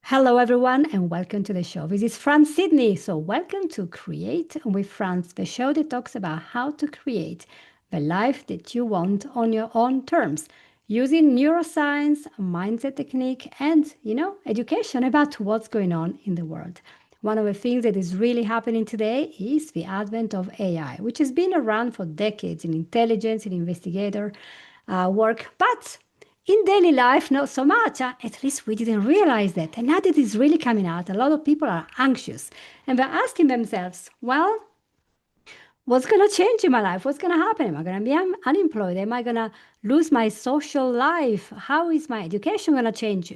Hello, everyone, and welcome to the show. This is Franz Sidney. So, welcome to Create with Franz, the show that talks about how to create the life that you want on your own terms using neuroscience, mindset technique, and, education about what's going on in the world. One of the things that is really happening today is the advent of AI, which has been around for decades in intelligence and investigator work, but in daily life, not so much. At least we didn't realize that. And now that it's really coming out, a lot of people are anxious and they're asking themselves, well, what's going to change in my life? What's going to happen? Am I going to be unemployed? Am I going to lose my social life? How is my education going to change?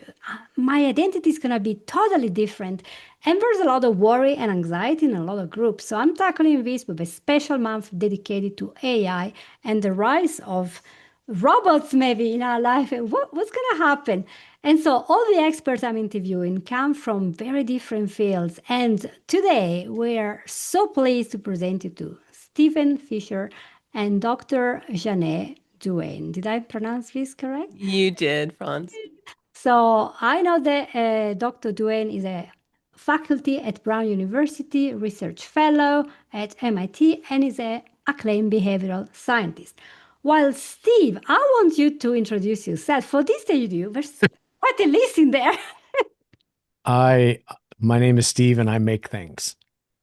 My identity is going to be totally different. And there's a lot of worry and anxiety in a lot of groups. So I'm tackling this with a special month dedicated to AI and the rise of robots maybe in our life. What's going to happen? And so all the experts I'm interviewing come from very different fields. And today we're so pleased to present you to Steven Fisher and Dr. Ja-Naé Duane. Did I pronounce this correct? You did, Franz. So I know that Dr. Duane is a faculty at Brown University, research fellow at MIT, and is an acclaimed behavioral scientist. While Steve, I want you to introduce yourself. For this that you do, there's quite a list in there. I My name is Steve and I make things.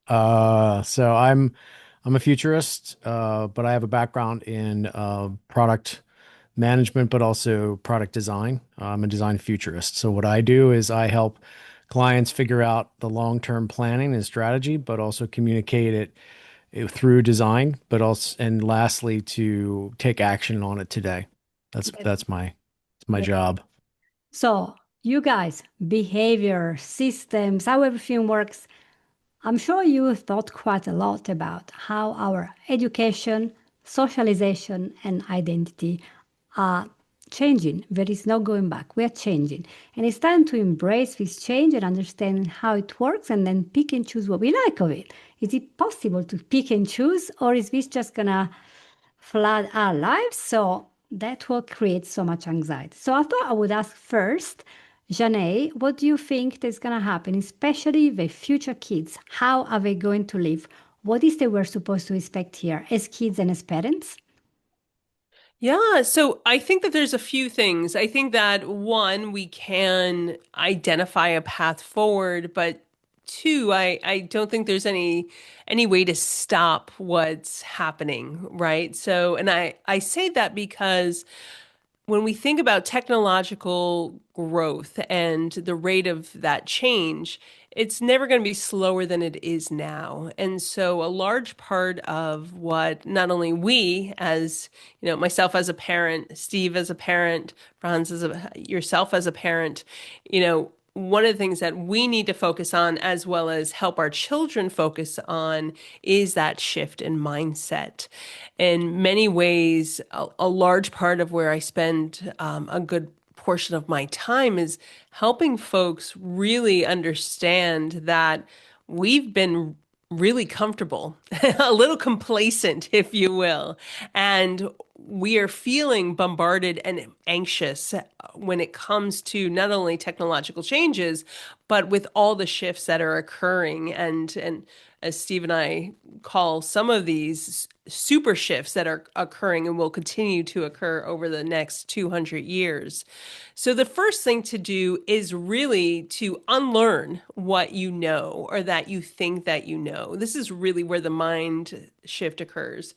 So I'm a futurist, but I have a background in product management, but also product design. I'm a design futurist. So what I do is I help clients figure out the long-term planning and strategy, but also communicate it through design, but also and lastly to take action on it today. That's my job. So, you guys, behavior, systems, how everything works. I'm sure you thought quite a lot about how our education, socialization, and identity are changing. There is no going back. We are changing. And it's time to embrace this change and understand how it works and then pick and choose what we like of it. Is it possible to pick and choose, or is this just going to flood our lives? So that will create so much anxiety. So I thought I would ask first, Ja-Naé, what do you think is going to happen, especially the future kids? How are they going to live? What is that we're supposed to expect here as kids and as parents? Yeah, so I think that there's a few things. I think that one, we can identify a path forward, but two, I don't think there's any way to stop what's happening, right? So, and I say that because when we think about technological growth and the rate of that change, it's never going to be slower than it is now. And so a large part of what not only we as, myself as a parent, Steve as a parent, Franz as yourself as a parent, one of the things that we need to focus on, as well as help our children focus on, is that shift in mindset. In many ways, a large part of where I spend a good portion of my time is helping folks really understand that we've been really comfortable, a little complacent, if you will. And we are feeling bombarded and anxious when it comes to not only technological changes, but with all the shifts that are occurring. And as Steve and I call some of these super shifts that are occurring and will continue to occur over the next 200 years. So the first thing to do is really to unlearn what you know or that you think that you know. This is really where the mind shift occurs.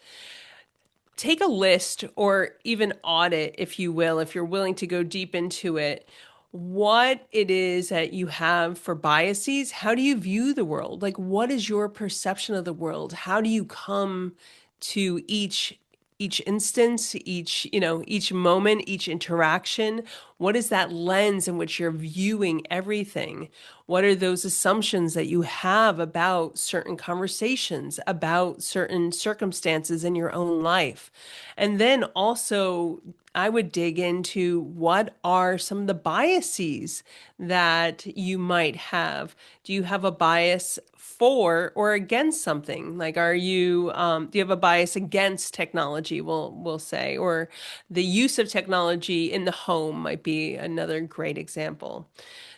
Take a list or even audit, if you will, if you're willing to go deep into it, what it is that you have for biases. How do you view the world? Like, what is your perception of the world? How do you come to each instance, each moment, each interaction? What is that lens in which you're viewing everything? What are those assumptions that you have about certain conversations, about certain circumstances in your own life? And then also, I would dig into what are some of the biases that you might have. Do you have a bias for or against something? Like, do you have a bias against technology, we'll say, or the use of technology in the home might be another great example.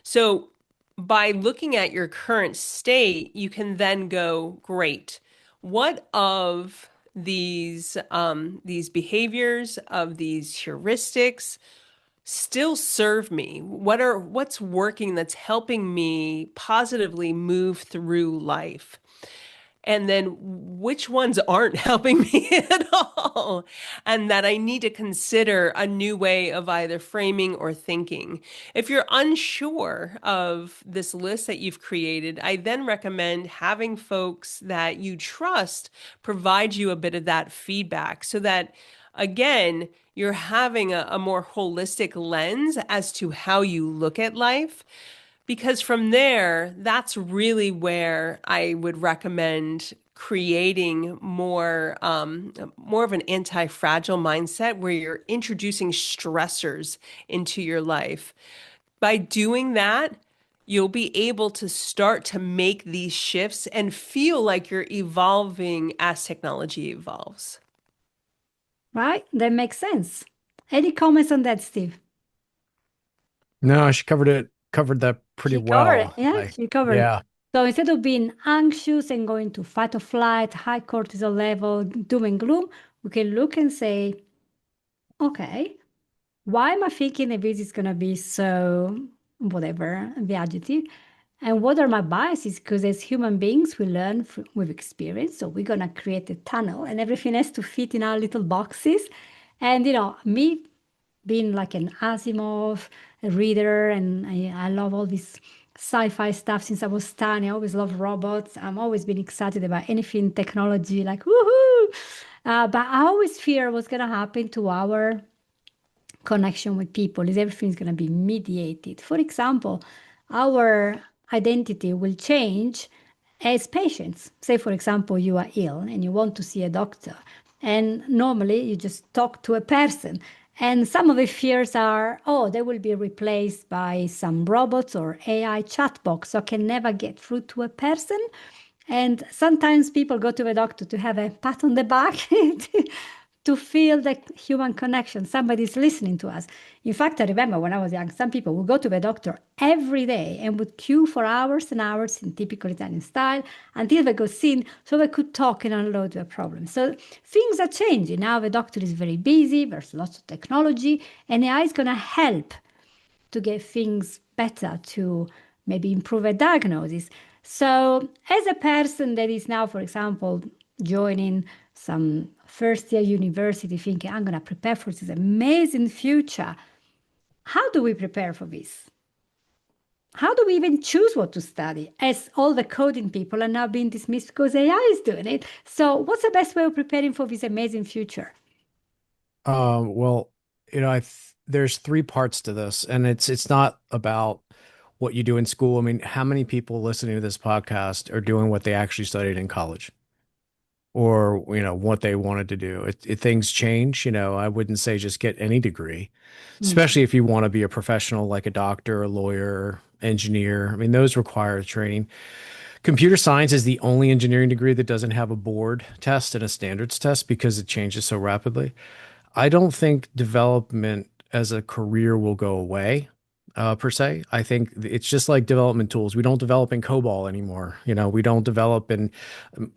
So by looking at your current state, you can then go, great. What of these behaviors, of these heuristics still serve me? What's working that's helping me positively move through life? And then which ones aren't helping me at all, and that I need to consider a new way of either framing or thinking. If you're unsure of this list that you've created, I then recommend having folks that you trust provide you a bit of that feedback so that, again, you're having a more holistic lens as to how you look at life, because from there, that's really where I would recommend creating more of an anti-fragile mindset where you're introducing stressors into your life. By doing that, you'll be able to start to make these shifts and feel like you're evolving as technology evolves. Right? That makes sense. Any comments on that, Steve? No, she covered that pretty She covered it. well. Yeah, Like, she covered it. yeah. So instead of being anxious and going to fight or flight, high cortisol level, doom and gloom, we can look and say, okay, why am I thinking that this is going to be so, whatever, the adjective? And what are my biases? Because as human beings, we learn with experience. So we're going to create a tunnel and everything has to fit in our little boxes. And, me being like an Asimov reader, and I love all this sci-fi stuff since I was tiny. I always loved robots. I'm always been excited about anything technology, like woohoo! But I always fear what's going to happen to our connection with people. Is everything's going to be mediated? For example, our identity will change as patients. Say, for example, you are ill and you want to see a doctor, and normally you just talk to a person. And some of the fears are, oh, they will be replaced by some robots or AI chatbots, so I can never get through to a person. And sometimes people go to the doctor to have a pat on the back, to feel the human connection. Somebody's listening to us. In fact, I remember when I was young, some people would go to the doctor every day and would queue for hours and hours in typical Italian style until they got seen so they could talk and unload their problems. So things are changing. Now the doctor is very busy, there's lots of technology, and AI is going to help to get things better, to maybe improve a diagnosis. So, as a person that is now, for example, joining some first year university thinking, I'm going to prepare for this amazing future, how do we prepare for this? How do we even choose what to study as all the coding people are now being dismissed because AI is doing it? So, what's the best way of preparing for this amazing future? Well, there's three parts to this, and it's not about what you do in school. I mean, how many people listening to this podcast are doing what they actually studied in college, or what they wanted to do? Things change. I wouldn't say just get any degree, Mm. especially if you want to be a professional like a doctor, a lawyer, engineer. I mean, those require training. Computer science is the only engineering degree that doesn't have a board test and a standards test because it changes so rapidly. I don't think development as a career will go away, per se. I think it's just like development tools. We don't develop in COBOL anymore. We don't develop in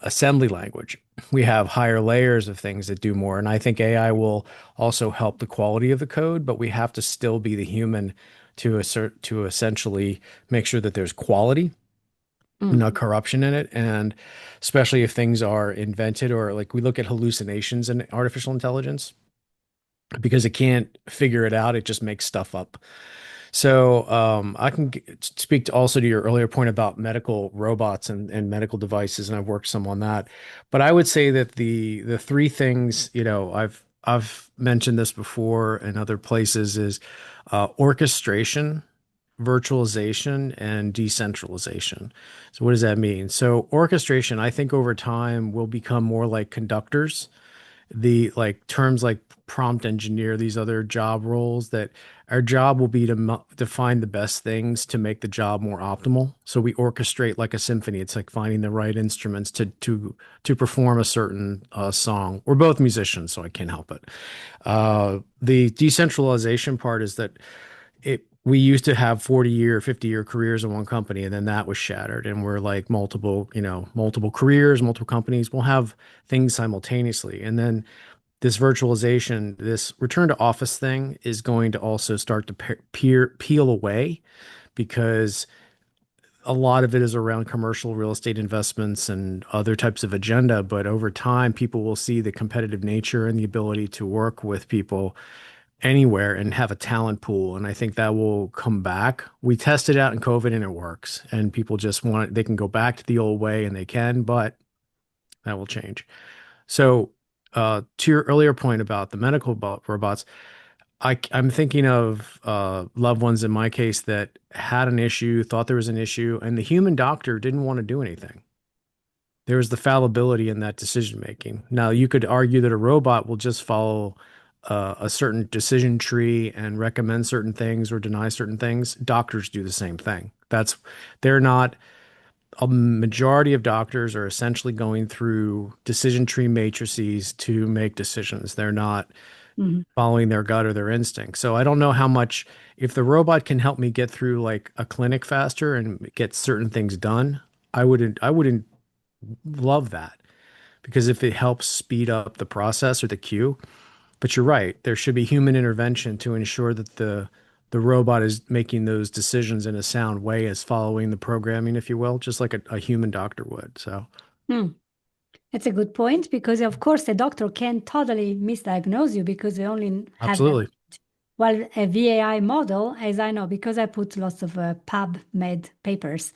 assembly language. We have higher layers of things that do more. And I think AI will also help the quality of the code, but we have to still be the human to essentially make sure that there's quality, no Mm. corruption in it. And especially if things are invented, or like we look at hallucinations in artificial intelligence, because it can't figure it out. It just makes stuff up. So I can speak to also to your earlier point about medical robots and medical devices, and I've worked some on that. But I would say that the three things, I've mentioned this before in other places, is orchestration, virtualization, and decentralization. So what does that mean? So orchestration, I think over time will become more like conductors, the like terms like prompt engineer, these other job roles, that our job will be to find the best things to make the job more optimal. So we orchestrate like a symphony. It's like finding the right instruments to perform a certain song. We're both musicians, so I can't help it. The decentralization part is that we used to have 40-year, 50-year careers in one company, and then that was shattered. And we're like multiple, multiple careers, multiple companies. We'll have things simultaneously. And then this virtualization, this return to office thing is going to also start to peel away because a lot of it is around commercial real estate investments and other types of agenda. But over time, people will see the competitive nature and the ability to work with people anywhere and have a talent pool. And I think that will come back. We tested out in COVID and it works. And people just they can go back to the old way and they can, but that will change. So, to your earlier point about the medical robots, I'm thinking of loved ones in my case that had an issue, thought there was an issue, and the human doctor didn't want to do anything. There was the fallibility in that decision making. Now, you could argue that a robot will just follow a certain decision tree and recommend certain things or deny certain things. Doctors do the same thing. They're not, a majority of doctors are essentially going through decision tree matrices to make decisions. They're not Mhm. following their gut or their instinct. So I don't know how much, if the robot can help me get through like a clinic faster and get certain things done, I wouldn't love that because if it helps speed up the process or the queue, but you're right, there should be human intervention to ensure that the robot is making those decisions in a sound way, as following the programming, if you will, just like a human doctor would. So Hmm. That's a good point because, of course, the doctor can totally misdiagnose you because they only have that. absolutely. Well, a VAI model, as I know, because I put lots of PubMed papers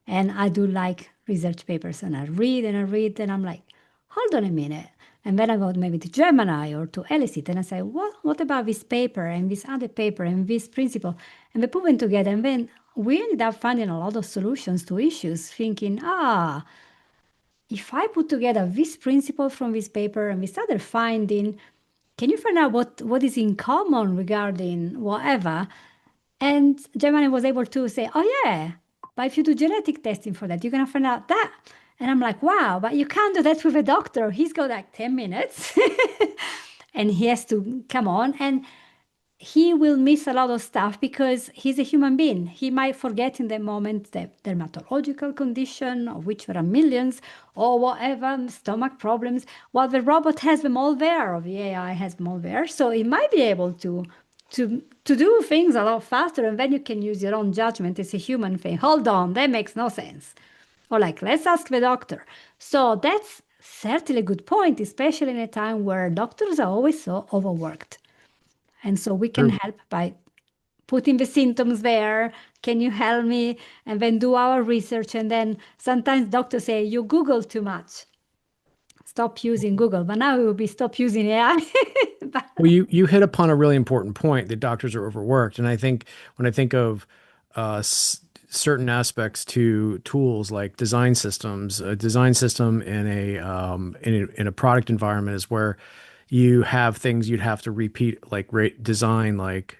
and I do like research papers and I read, and I'm like, hold on a minute. And then I go maybe to Gemini or to Elicit and I say, what about this paper and this other paper and this principle? And we put them together. And then we ended up finding a lot of solutions to issues, thinking, if I put together this principle from this paper and this other finding, can you find out what is in common regarding whatever? And Gemini was able to say, oh, yeah, but if you do genetic testing for that, you're going to find out that. And I'm like, wow, but you can't do that with a doctor. He's got like 10 minutes and he has to come on. And he will miss a lot of stuff because he's a human being. He might forget in the moment the dermatological condition, of which there are millions, or whatever, stomach problems. While the robot has them all there, or the AI has them all there. So it might be able to do things a lot faster, and then you can use your own judgment. It's a human thing. Hold on, that makes no sense. Or like, let's ask the doctor. So that's certainly a good point, especially in a time where doctors are always so overworked. And so we can True. help by putting the symptoms there. Can you help me? And then do our research. And then sometimes doctors say, you Google too much. Stop using Google. But now it will be stop using AI. But- Well, you hit upon a really important point that doctors are overworked, and I think when I think of certain aspects to tools like design systems, a design system in a product environment is where you have things you'd have to repeat, like design, like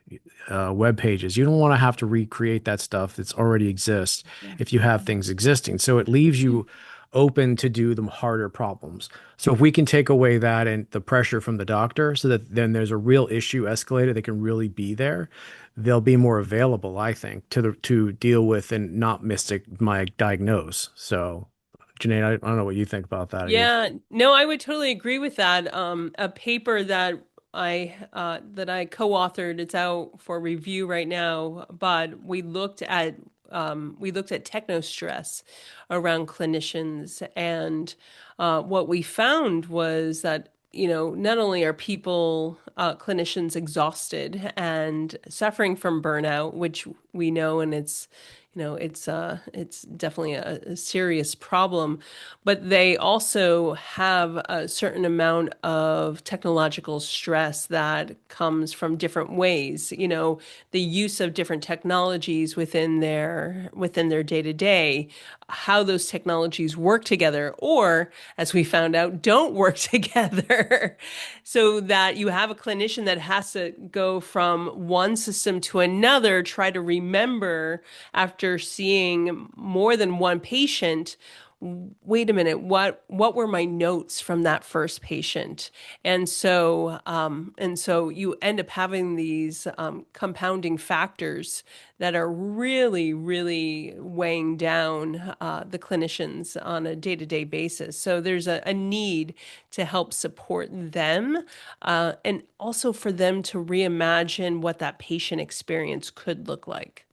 web pages. You don't want to have to recreate that stuff that's already exists yeah. if you have things existing. So it leaves you open to do the harder problems. So if we can take away that and the pressure from the doctor so that then there's a real issue escalated that can really be there, they'll be more available, I think, to deal with and not my diagnose. So Janae, I don't know what you think about that. Yeah, no, I would totally agree with that. A paper that I co-authored, it's out for review right now, but we looked at techno stress around clinicians, and what we found was that, not only are people, clinicians exhausted and suffering from burnout, which we know, and it's definitely a serious problem, but they also have a certain amount of technological stress that comes from different ways, the use of different technologies within their day-to-day, how those technologies work together, or as we found out, don't work together. So that you have a clinician that has to go from one system to another, try to remember after seeing more than one patient wait a minute, what were my notes from that first patient? And so you end up having these compounding factors that are really, really weighing down the clinicians on a day-to-day basis. So there's a need to help support them, and also for them to reimagine what that patient experience could look like.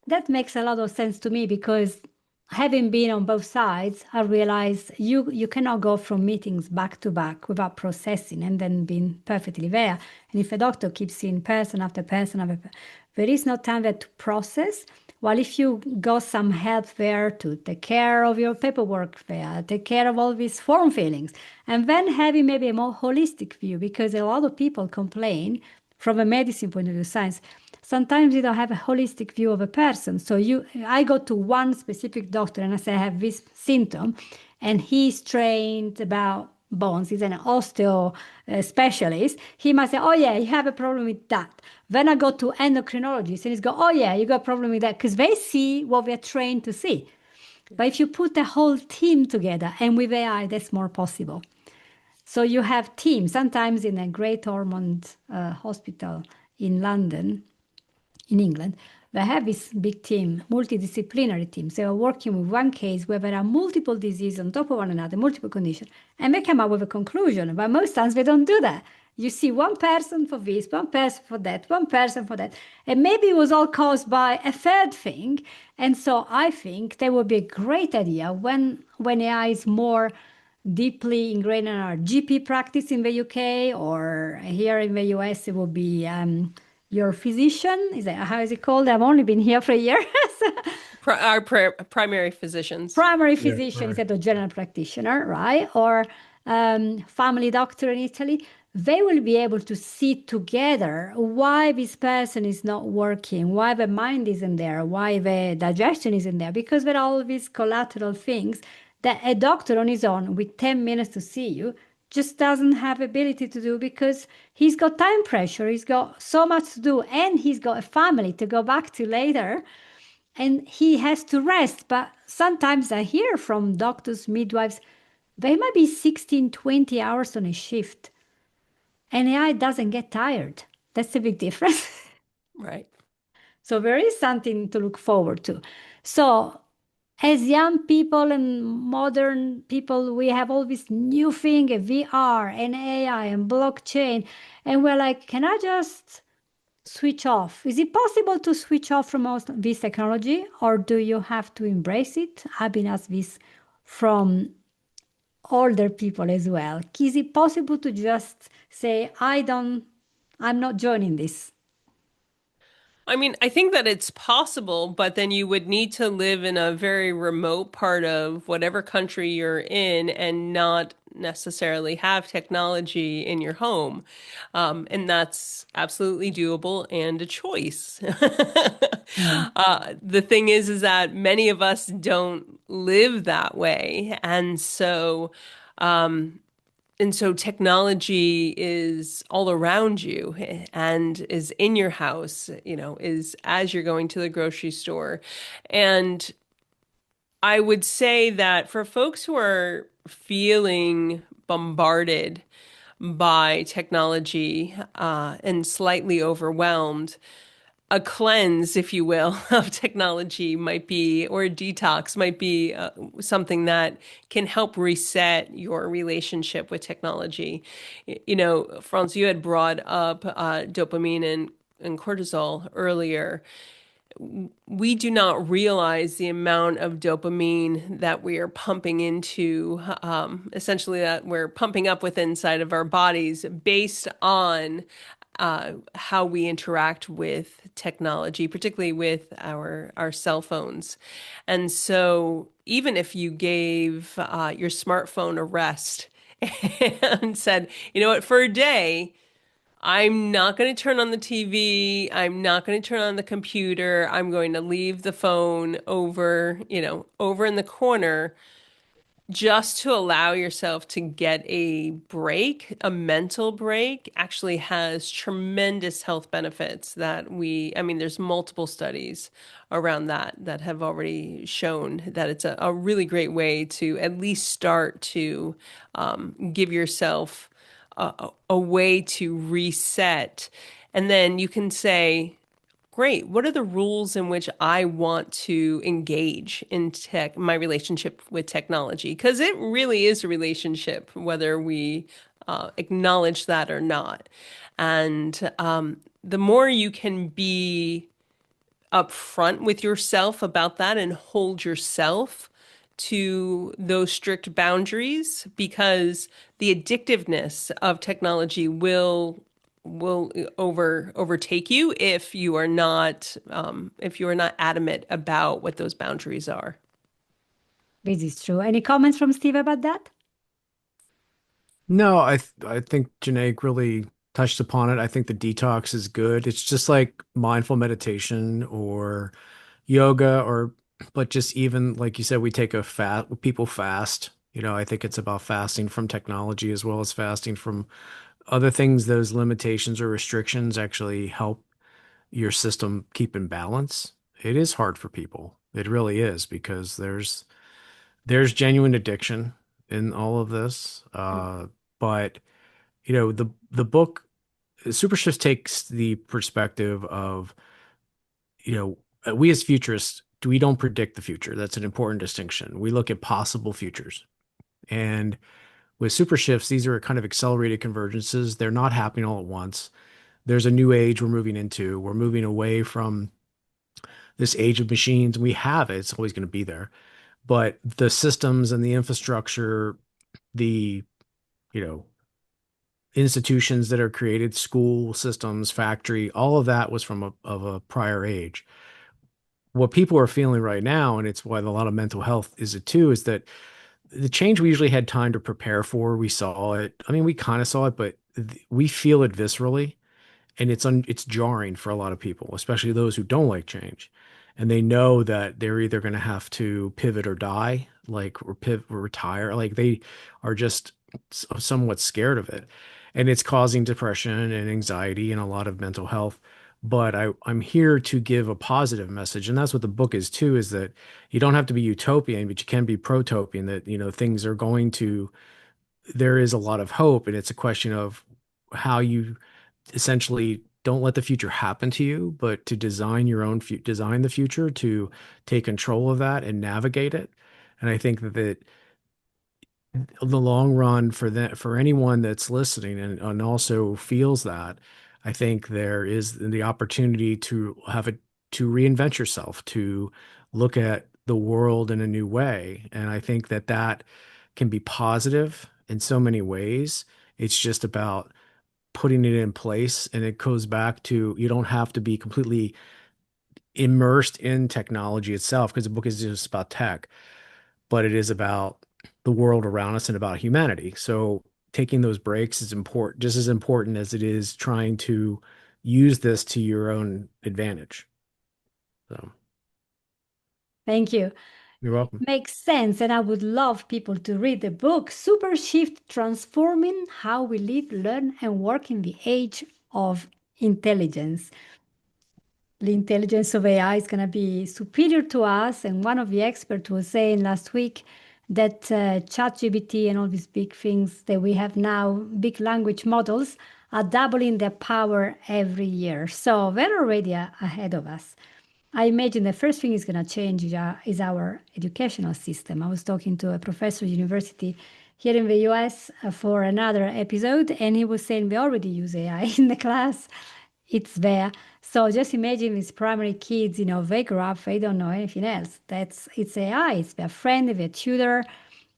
That makes a lot of sense to me because having been on both sides, I realize you cannot go from meetings back to back without processing and then being perfectly there. And if a doctor keeps seeing person after person there is no time there to process. While if you got some help there to take care of your paperwork there, take care of all these form fillings, and then having maybe a more holistic view, because a lot of people complain from a medicine point of view, science, sometimes you don't have a holistic view of a person. So I go to one specific doctor and I say I have this symptom, and he's trained about bones. He's an osteo specialist. He might say, "Oh yeah, you have a problem with that." Then I go to endocrinologist and he's go, "Oh yeah, you got a problem with that," because they see what we're trained to see. But if you put the whole team together, and with AI, that's more possible. So you have teams. Sometimes in a Great Ormond Hospital in London, in England, they have this big team, multidisciplinary teams. They are working with one case where there are multiple diseases on top of one another, multiple conditions, and they come up with a conclusion. But most times they don't do that. You see one person for this, one person for that, one person for that. And maybe it was all caused by a third thing. And so I think that would be a great idea when AI is more deeply ingrained in our GP practice in the UK, or here in the US, it will be your physician. Is that how is it called? I've only been here for a year. Primary physicians. Primary Yeah, physician right. instead of general practitioner, right? Or family doctor in Italy. They will be able to see together why this person is not working, why the mind isn't there, why the digestion isn't there, because there are all these collateral things that a doctor on his own with 10 minutes to see you just doesn't have ability to do, because he's got time pressure, he's got so much to do, and he's got a family to go back to later, and he has to rest. But sometimes I hear from doctors, midwives, they might be 16, 20 hours on a shift, and AI doesn't get tired. That's a big difference. Right. So there is something to look forward to. So as young people and modern people, we have all this new thing, VR and AI and blockchain, and we're like, can I just switch off? Is it possible to switch off from all this technology, or do you have to embrace it? I've been asked this from older people as well. Is it possible to just say, I'm not joining this? I mean, I think that it's possible, but then you would need to live in a very remote part of whatever country you're in and not necessarily have technology in your home. And that's absolutely doable and a choice. Mm. The thing is that many of us don't live that way. And so technology is all around you and is in your house, is as you're going to the grocery store. And I would say that for folks who are feeling bombarded by technology, and slightly overwhelmed, a cleanse, if you will, of technology might be, or a detox might be something that can help reset your relationship with technology. Franz, you had brought up dopamine and cortisol earlier. We do not realize the amount of dopamine that we are pumping into, essentially that we're pumping up with inside of our bodies based on how we interact with technology, particularly with our cell phones. And so even if you gave your smartphone a rest and said, you know what, for a day, I'm not going to turn on the TV. I'm not going to turn on the computer. I'm going to leave the phone over in the corner. just to allow yourself to get a break, a mental break, actually has tremendous health benefits I mean, there's multiple studies around that have already shown that it's a really great way to at least start to give yourself a way to reset. And then you can say, great. What are the rules in which I want to engage in my relationship with technology? Because it really is a relationship, whether we acknowledge that or not. And the more you can be upfront with yourself about that and hold yourself to those strict boundaries, because the addictiveness of technology will overtake you if you are not adamant about what those boundaries are. This is true. Any comments from Steve about that? No, I think Janae really touched upon it. I think the detox is good. It's just like mindful meditation or yoga or but just even like you said, we take a fast people fast. I think it's about fasting from technology as well as fasting from other things. Those limitations or restrictions actually help your system keep in balance. It is hard for people. It really is because there's genuine addiction in all of this. But the book SuperShifts takes the perspective of, we as futurists, we don't predict the future. That's an important distinction. We look at possible futures. And with SuperShifts, these are kind of accelerated convergences. They're not happening all at once. There's a new age we're moving into. We're moving away from this age of machines. We have it. It's always going to be there. But the systems and the infrastructure, the, you know, institutions that are created, school systems, factory, all of that was from a prior age. What people are feeling right now, and it's why a lot of mental health is it too, is that the change we usually had time to prepare for, we saw it. I mean, we kind of saw it, but we feel it viscerally, and it's jarring for a lot of people, especially those who don't like change, and they know that they're either going to have to pivot or die, like or pivot or retire, like they are just somewhat scared of it, and it's causing depression and anxiety and a lot of mental health. But I'm here to give a positive message, and that's what the book is too, is that you don't have to be utopian, but you can be protopian, that things are going to, there is a lot of hope, and it's a question of how you essentially don't let the future happen to you, but to design your own design the future, to take control of that and navigate it. And I think that in the long run, for anyone that's listening and also feels that, I think there is the opportunity to to reinvent yourself, to look at the world in a new way. And I think that can be positive in so many ways. It's just about putting it in place. And it goes back to, you don't have to be completely immersed in technology itself, because the book is just about tech, but it is about the world around us and about humanity. So taking those breaks is important, just as important as it is trying to use this to your own advantage. So Thank you. you're welcome. Makes sense, and I would love people to read the book Super Shift Transforming How We Live, Learn, and Work in the Age of Intelligence. The intelligence of AI is going to be superior to us. And one of the experts was saying last week that ChatGPT and all these big things that we have now, big language models, are doubling their power every year. So they're already ahead of us. I imagine the first thing is going to change is our educational system. I was talking to a professor at university here in the US for another episode, and he was saying we already use AI in the class. It's there. So just imagine these primary kids, they grow up, they don't know anything else. It's AI, it's their friend, their tutor,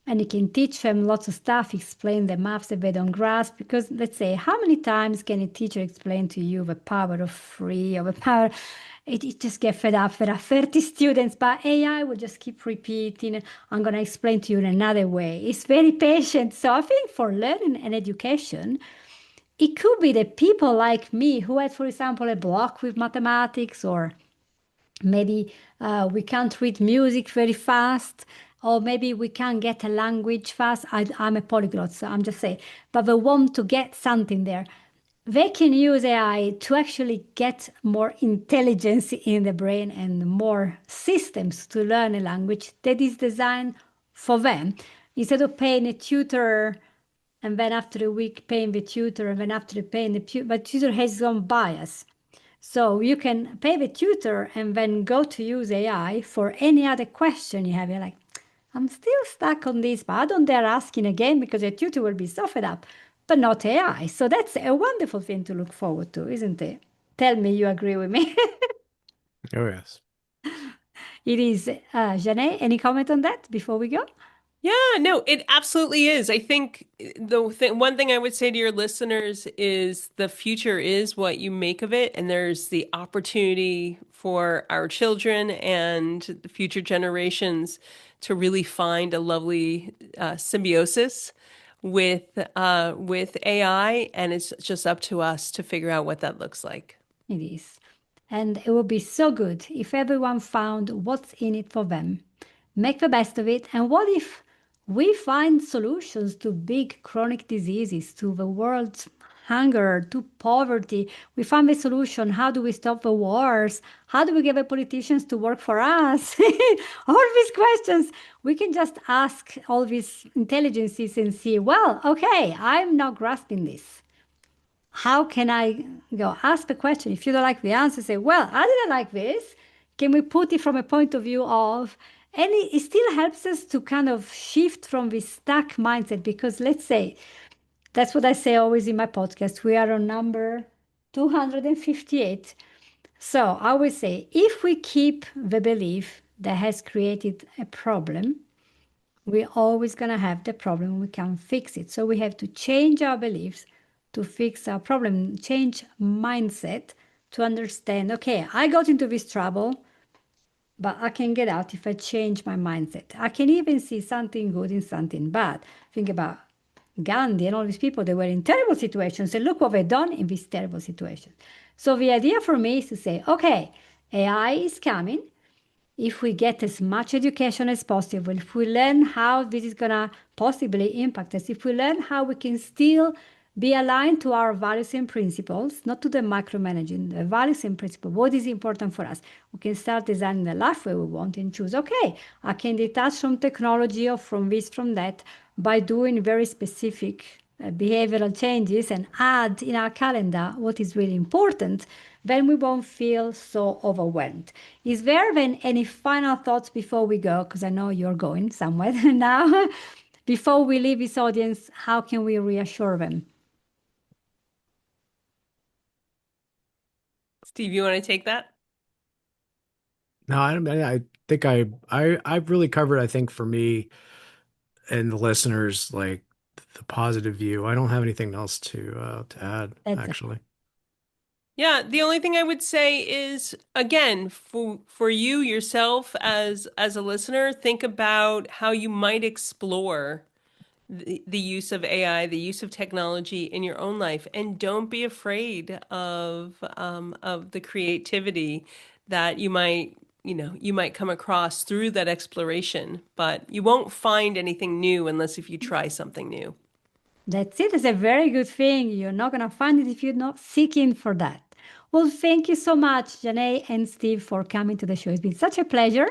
and you can teach them lots of stuff, explain the maths that they don't grasp. Because let's say, how many times can a teacher explain to you the power of three or the power? It just get fed up. There are 30 students, but AI will just keep repeating. I'm going to explain to you in another way. It's very patient. So I think for learning and education, it could be that people like me who had, for example, a block with mathematics, or maybe we can't read music very fast. or maybe we can't get a language fast. I'm a polyglot, so I'm just saying, but they want to get something there. They can use AI to actually get more intelligence in the brain and more systems to learn a language that is designed for them. Instead of paying a tutor and then after a week paying the tutor and then after paying the tutor, but tutor has his own bias. So you can pay the tutor and then go to use AI for any other question you have. You're like, I'm still stuck on this, but I don't dare asking again because the tutor will be so fed up, but not AI. So that's a wonderful thing to look forward to, isn't it? Tell me you agree with me. Oh, yes. It is. Ja-Naé, any comment on that before we go? Yeah, no, it absolutely is. I think one thing I would say to your listeners is the future is what you make of it, and there's the opportunity for our children and the future generations to really find a lovely symbiosis with AI, and it's just up to us to figure out what that looks like. It is. And it would be so good if everyone found what's in it for them. Make the best of it. And what if we find solutions to big chronic diseases, to the world's hunger, to poverty? We find the solution. How do we stop the wars? How do we get the politicians to work for us? All these questions. We can just ask all these intelligences and see, well, okay, I'm not grasping this. How can I go ask the question? If you don't like the answer, say, well, I didn't like this. Can we put it from a point of view of, and it still helps us to kind of shift from this stuck mindset because let's say, that's what I say always in my podcast. We are on number 258. So I always say, if we keep the belief that has created a problem, we're always going to have the problem. We can't fix it. So we have to change our beliefs to fix our problem, change mindset to understand, okay, I got into this trouble, but I can get out if I change my mindset. I can even see something good in something bad. Think about Gandhi and all these people, they were in terrible situations. And look what they've done in this terrible situation. So the idea for me is to say, okay, AI is coming. If we get as much education as possible, if we learn how this is going to possibly impact us, if we learn how we can still be aligned to our values and principles, not to the micromanaging, the values and principles, what is important for us, we can start designing the life where we want and choose, okay, I can detach from technology or from this, from that, by doing very specific behavioral changes and add in our calendar what is really important, then we won't feel so overwhelmed. Is there then any final thoughts before we go? Because I know you're going somewhere now. Before we leave this audience, how can we reassure them? Steve, you want to take that? No, I think I've really covered, I think for me and the listeners, like the positive view. I don't have anything else to add, That's actually. Yeah, the only thing I would say is again, for you yourself as a listener, think about how you might explore the use of AI, the use of technology in your own life, and don't be afraid of the creativity that you might come across through that exploration. But you won't find anything new unless if you try something new. That's it. It's a very good thing. You're not going to find it if you're not seeking for that. Well, thank you so much, Ja-Naé and Steve, for coming to the show. It's been such a pleasure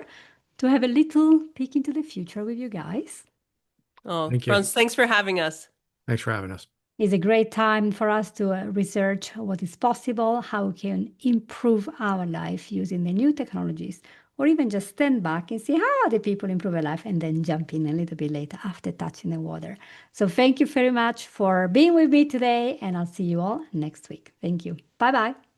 to have a little peek into the future with you guys. Oh, Thank you. Franz, thanks for having us. Thanks for having us. It's a great time for us to research what is possible, how we can improve our life using the new technologies, or even just stand back and see how other people improve their life and then jump in a little bit later after touching the water. So thank you very much for being with me today, and I'll see you all next week. Thank you. Bye-bye.